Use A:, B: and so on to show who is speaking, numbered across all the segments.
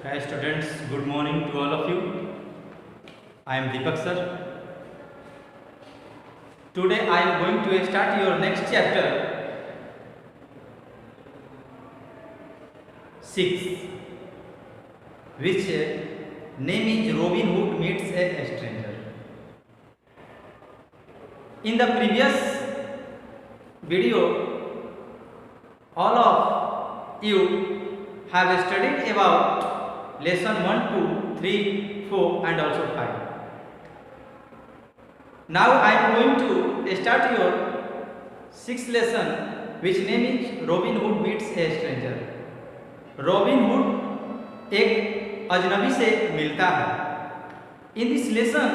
A: Hi students, good morning to all of you. I am Deepak sir. Today I am going to start your next chapter 6, which name is Robin Hood meets a stranger. In the previous video, all of you have studied about lesson 1, 2, 3, 4 and also 5. Now I am going to start your 6th lesson, which name is Robin Hood meets a stranger. Robin Hood एक अजनबी से मिलता है. In this lesson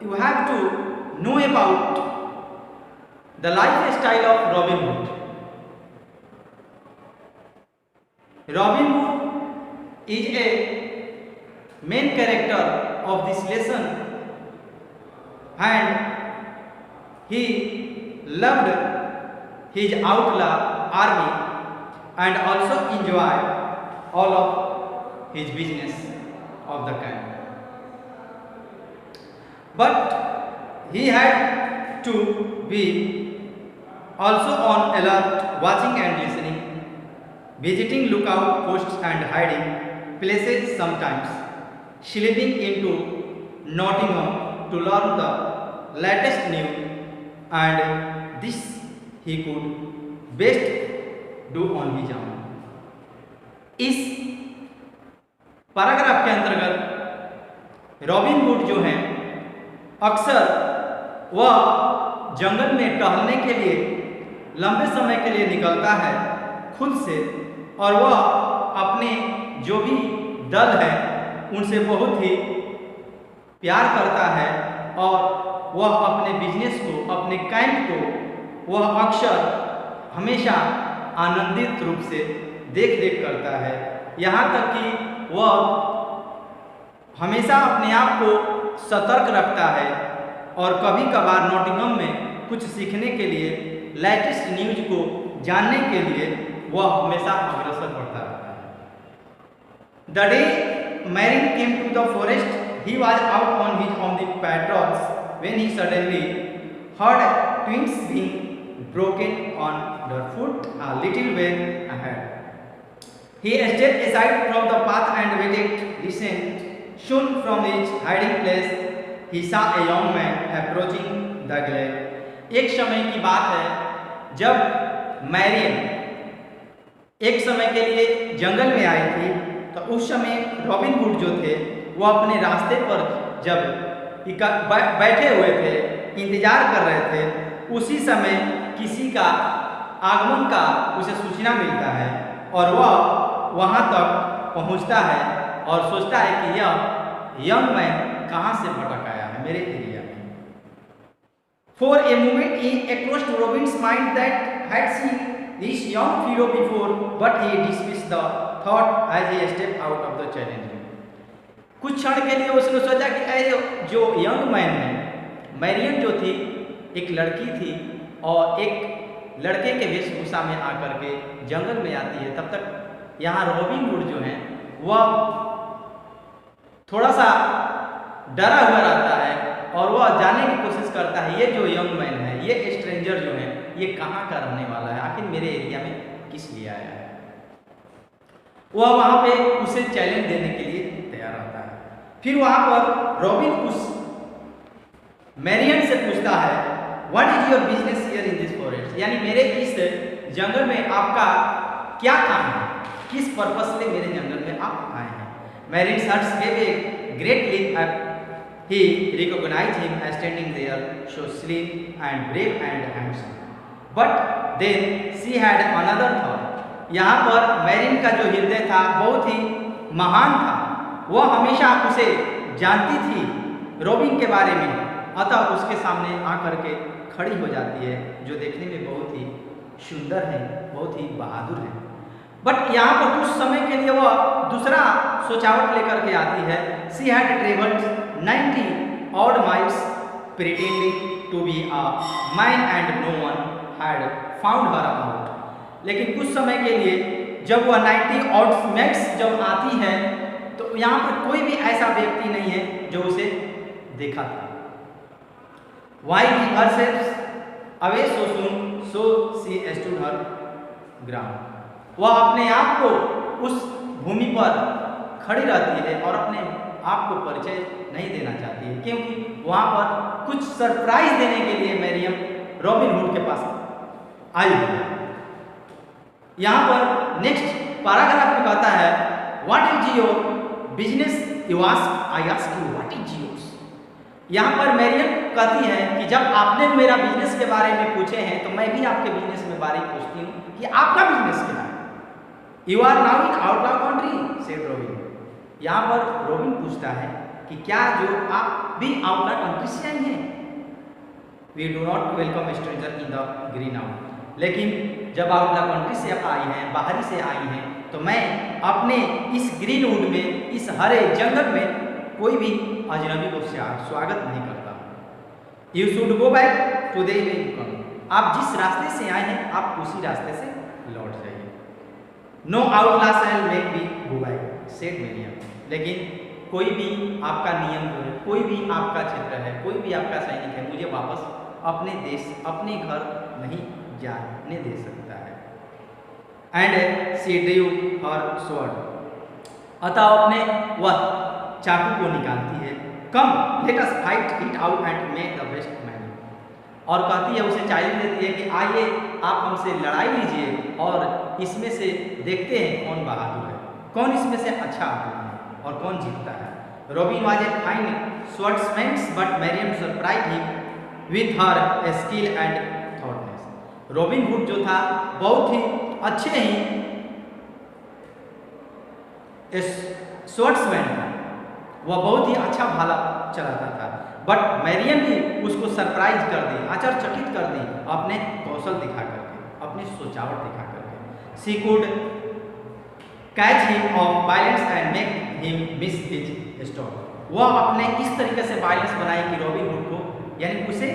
A: you have to know about the lifestyle of Robin Hood. Robin Hood is a main character of this lesson, and he loved his outlaw army and also enjoyed all of his business of the kind. But he had to be also on alert, watching and listening, visiting lookout posts and hiding places sometimes, slipping into Nottingham to learn the latest news, and this he could best do on his own. इस paragraph के अंतर्गत robin Hood जो हैं अक्सर वह जंगल में टहलने के लिए लंबे समय के लिए निकलता है खुद से, और वह अपने जो भी दल है उनसे बहुत ही प्यार करता है, और वह अपने बिजनेस को, अपने कैंप को वह अक्सर हमेशा आनंदित रूप से देख रेख करता है। यहाँ तक कि वह हमेशा अपने आप को सतर्क रखता है, और कभी कभार नॉटिंघम में कुछ सीखने के लिए, लेटेस्ट न्यूज को जानने के लिए वह हमेशा अग्रसर बढ़ता रहता है। The day Merlin came to the forest, he was out on the patrols when he suddenly heard twigs being broken on the foot a little way ahead. He stepped aside from the path and waited, listened. Soon from his hiding place, he saw a young man approaching the glade. एक समय की बात है जब Marrion एक समय के लिए जंगल में आई थी, तो उस समय रॉबिन हुड जो थे वो अपने रास्ते पर जब बैठे हुए थे, इंतजार कर रहे थे, उसी समय किसी का आगमन का उसे सूचना मिलता है, और वह वहाँ तक पहुँचता है और सोचता है कि यह यंग मैन कहाँ से भटक आया है मेरे एरिया में। For a moment it crossed Robin's mind that had seen this young fellow before, but he dismissed the thought as he stepped out of the challenge. कुछ क्षण के लिए उसने सोचा कि अरे जो यंग मैन है, मैरियन जो थी एक लड़की थी और एक लड़के के वेशभूषा में आकर के जंगल में आती है, तब तक यहाँ रॉबिन हुड जो है वह थोड़ा सा डरा हुआ रहता है, और वह जानने की कोशिश करता है ये जो यंग मैन है, ये स्ट्रेंजर जो है, ये कहाँ का रहने वाला है, आखिर मेरे एरिया में किस लिए आया है। वह वहाँ पे उसे चैलेंज देने के लिए तैयार रहता है। फिर वहाँ पर रॉबिन उस मैरियन से पूछता है, what is your business here in this forest, यानी मेरे इस जंगल में आपका क्या काम है, किस पर्पस से मेरे जंगल में आप आए हैं। Marian search gave a great leap at he recognized him as standing there, so slim and brave and handsome. But then she had another thought. यहाँ पर मैरिन का जो हृदय था बहुत ही महान था, वह हमेशा उसे जानती थी रॉबिन के बारे में, अतः उसके सामने आकर के खड़ी हो जाती है, जो देखने में बहुत ही सुंदर है, बहुत ही बहादुर है। बट यहाँ पर कुछ समय के लिए वह दूसरा सोचावट लेकर के आती है। She had traveled 90 odd miles pretending to be a man and no one had found her out. लेकिन कुछ समय के लिए जब वह 90 odd miles जब आती है तो यहाँ पर कोई भी ऐसा व्यक्ति नहीं है जो उसे देखा था। While he herself away so soon, so she stood her ground. वह अपने आप को उस भूमि पर खड़ी रहती है और अपने आप को परिचय नहीं देना चाहती है, क्योंकि वहाँ पर कुछ सरप्राइज देने के लिए मरियम रॉबिन हुड के पास आई हुई है। यहाँ पर नेक्स्ट पैराग्राफ में कहता है, what is your business you ask, I ask you what is yours. यहाँ पर मरियम कहती है कि जब आपने मेरा बिजनेस के बारे में पूछे हैं तो मैं भी आपके बिजनेस के बारे में पूछती हूँ कि आपका बिजनेस क्या है। You are now in outlaw country said Robin. यहाँ पर रॉबिन पूछता है कि क्या जो आप भी आउटलॉ कंट्री से आई हैं। We do not welcome stranger in the green house. लेकिन जब आउटलॉ कंट्री से आई हैं, बाहरी से आई हैं, तो मैं अपने इस ग्रीनवुड में, इस हरे जंगल में कोई भी अजनबी को स्वागत नहीं करता। You should go back to the way you come. आप जिस रास्ते से आए हैं आप उसी रास्ते से लौट जाइए। No outlaw shall make me go back said Marian. लेकिन कोई भी आपका नियम जो है, कोई भी आपका क्षेत्र है, कोई भी आपका सैनिक है, मुझे वापस अपने देश, अपने घर नहीं जाने दे सकता है। And she drew her sword. अतः अपने वह चाकू को निकालती है। Come let us fight it out and make the best man. और कहती है, उसे चैलेंज देती है कि आइए आप हमसे लड़ाई लीजिए और इसमें से देखते हैं कौन बहादुर है, कौन इसमें से अच्छा आदमी है और कौन जीतता है। Robin was a fine swordsman but Marian surprised him with her skill and toughness. Robin Hood जो था बहुत ही अच्छे ही स्वॉर्ड्समैन था, वह बहुत ही अच्छा भाला चलाता था, बट मरियम भी उसको सरप्राइज कर दी, आश्चर्यचकित कर दी अपने कौशल दिखा करके, अपनी सोचावट दिखा करके। She could catch him of balance and make him miss his stock. वह अपने इस तरीके से बैलेंस बनाई कि रॉबिन हुड को, यानी उसे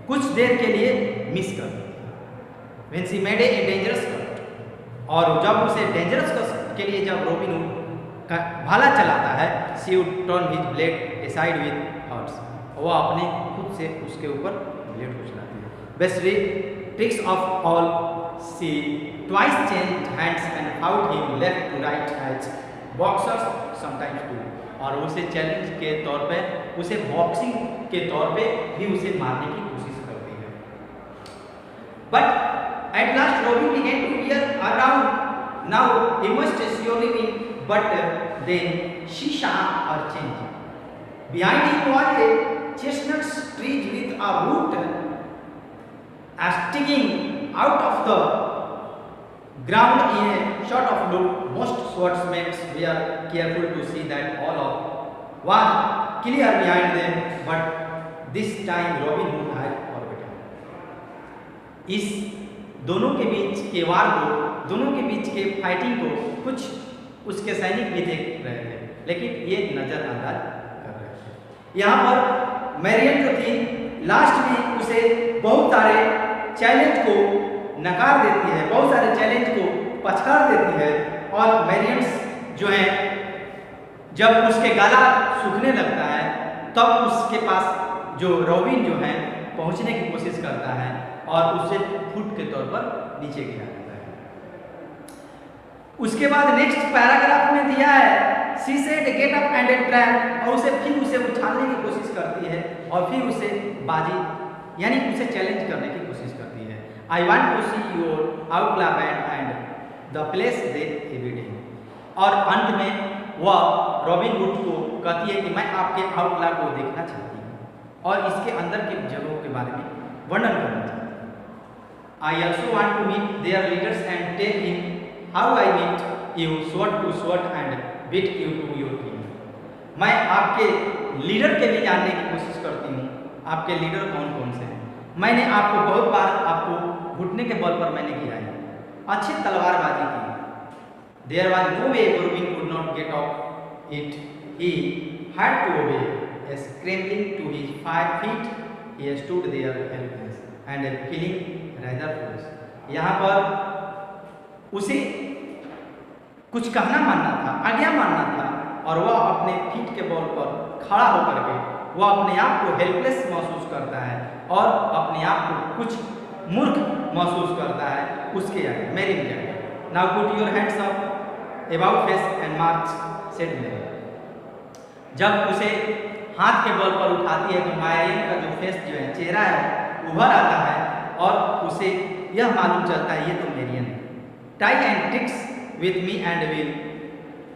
A: कुछ देर के लिए मिस कर दी। When she made a dangerous cut. और जब उसे डेंजरस कट के लिए जब रॉबिन हुड का भाला चलाता है, she would turn his blade aside with hurts. वह अपने खुद से उसके ऊपर ब्लेड को चलाती है। Best tricks of all, she twice change hands and out him left to right as boxers sometimes do. और उसे चैलेंज के तौर पे, उसे बॉक्सिंग के तौर पे भी उसे मारने की कोशिश करती है। But at last Robin began to hear around, now he must surely win, but then she saw her change. Behind him was a chestnut tree with a root sticking out of the ground in a sort of loop. Most swordsmen were careful to see that all of was clear behind them, but this time Robin Hood had forgotten. इस दोनों के बीच के वार को, दोनों के बीच के fighting को कुछ उसके सैनिक भी देख रहे थे, लेकिन ये नजरअंदाज कर रहे थे। यहाँ पर मरियम जो थी लास्ट में उसे बहुत सारे चैलेंज को नकार देती है, बहुत सारे चैलेंज को पछाड़ देती है। और मरियम जो है जब उसके गला सूखने लगता है तब उसके पास जो रॉबिन जो है पहुँचने की कोशिश करता है और उसे फुट के तौर पर नीचे गिरा देता है। उसके बाद नेक्स्ट पैराग्राफ में दिया है, she said get up and trap. और फिर उसे उछालने की कोशिश करती है और फिर उसे बाजी यानी उसे चैलेंज करने की कोशिश करती है। I want to see your outlaw band and the place they evident. और अंत में वह रॉबिन हुड को कहती है कि मैं आपके आउटलॉ को देखना चाहती हूँ और इसके अंदर के जगहों के बारे में वर्णन करना चाहती हूँ। I also want to meet their leaders and tell him how I meet you sword to sword and beat you to your team. मैं आपके लीडर के भी जानने की कोशिश करती हूँ, आपके लीडर कौन कौन से हैं। मैंने आपको बहुत बार आपको घुटने के बल पर मैंने गिराई, अच्छी तलवारबाजी की। There was no way Robin could not get off it, he had to obey. Scrambling to his 5 feet he stood there helpless and feeling rather foolish। यहाँ पर उसे कुछ कहना मानना था, आज्ञा मानना था, और वह अपने फीट के बल पर खड़ा होकर के वह अपने आप को हेल्पलेस महसूस करता है और अपने आप को कुछ मूर्ख महसूस करता है उसके आगे, मेरियन के आगे। Now put your hands up about face and march, said Marian. जब उसे हाथ के बल पर उठाती है तो मेरियन का जो फेस जो है, चेहरा है, उभर आता है और उसे यह मालूम चलता है ये तो मेरियन है। Tie and tricks with me and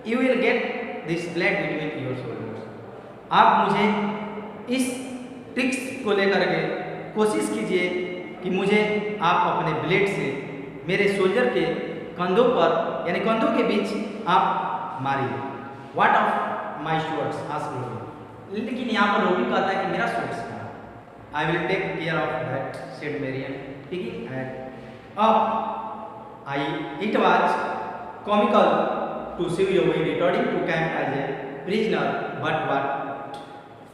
A: you will get this blade between your shoulders. आप मुझे इस ट्रिक्स को लेकर के कोशिश कीजिए कि मुझे आप अपने ब्लेड से मेरे सोल्जर के कंधों पर यानी कंधों के बीच आप मारिए। What of my shorts, ask robin. लेकिन यहाँ पर रोबिन कहता है कि मेरा शॉर्ट्स कहाँ? I will take care of that, said Marian, taking at up I it was comical to see you returning to camp as a prisoner, but what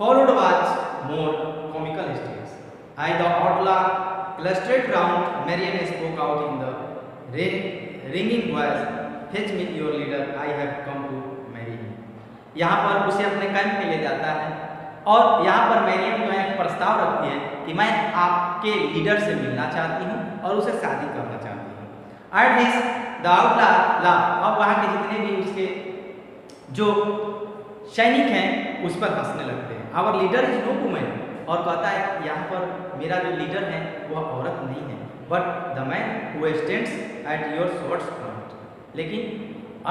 A: followed was more comical scenes. I, the outlaw, clustered round. Marian spoke out in the ringing voice, "Fetch me your leader. I have come to marry him." यहाँ पर उसे अपने camp में ले जाता है और यहाँ पर मैरियन जो है एक प्रस्ताव रखती है कि मैं आपके लीडर से मिलना चाहती हूँ और उसे शादी करना चाहती हूँ। एट दिस द आउटला ला, अब वहाँ के जितने भी उसके जो सैनिक हैं उस पर हंसने लगते हैं। Our leader is no women, और कहता है कि यहाँ पर मेरा जो लीडर है वह औरत नहीं है, but the man who stands at your swords front, लेकिन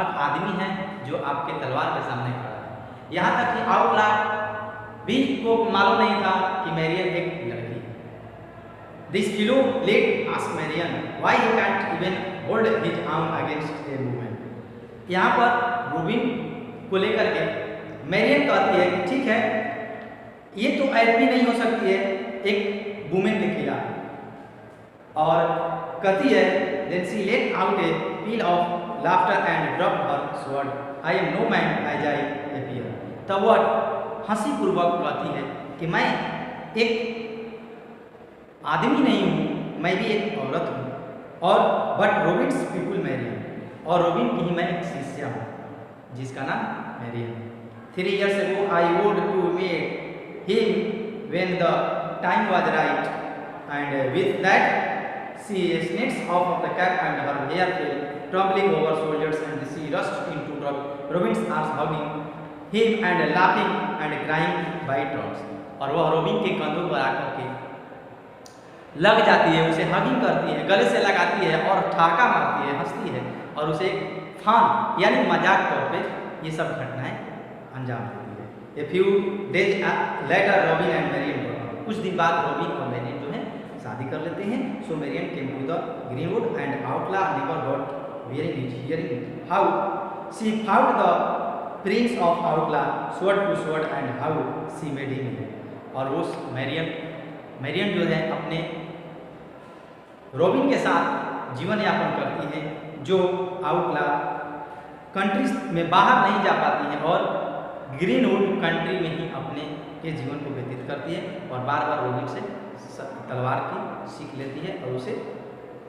A: एक आदमी है जो आपके तलवार के सामने खड़ा है। यहाँ तक कि आउटला भी को मालूम नहीं था कि मैरियन एक लड़की है। This fellow let ask Marian why he can't even hold his arm against a women. यहाँ पर रोबिन को लेकर के मैरियन कहती है कि ठीक है, ये तो एडमी नहीं हो सकती है एक वुमेन के खिलाफ, और कहती है then she let out a peal of laughter and drop her sword, I am no man as I appear. तब वह हंसी पूर्वक कहती है कि मैं एक आदमी नहीं हूँ, मैं भी एक औरत हूँ, और बट रोबिन्स पीपुल मैरियन, और रोबिन की ही मैं एक शिष्या हूँ जिसका नाम मैरियन है। 3 years ago I would to meet him when the time was right, and with that she snatched off the cap and her hair fell tumbling over shoulders and she rushed into Robin's arms, hugging him and laughing and crying by turns। और वह robin के कंधों पर आकर के लग जाती है, उसे हगिंग करती है, गले से लगाती है और ठाका मारती है, हंसती है और उसे फान यानी मजाक तौर पे ये सब घटनाएं अंजाम देती है। A few days later Robin and Marian, कुछ दिन बाद रॉबिन और मैरियन जो है शादी कर लेते हैं। So Marian came to the greenwood and outlaw never got wearing it, hearing how she found the prince of outlaw sword to sword and how she made him. और उस मैरियन जो है अपने रॉबिन के साथ जीवन यापन करती है, जो आउटला कंट्रीज में बाहर नहीं जा पाती है और ग्रीनवुड कंट्री में ही अपने के जीवन को व्यतीत करती है, और बार बार रॉबिन से तलवार की सीख लेती है और उसे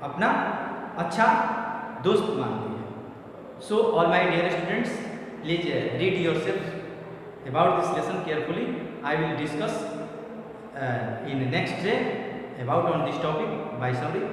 A: अपना अच्छा दोस्त मानती है। So all my dear students, please read yourself about this lesson carefully. I will discuss in next day about on this topic by summary।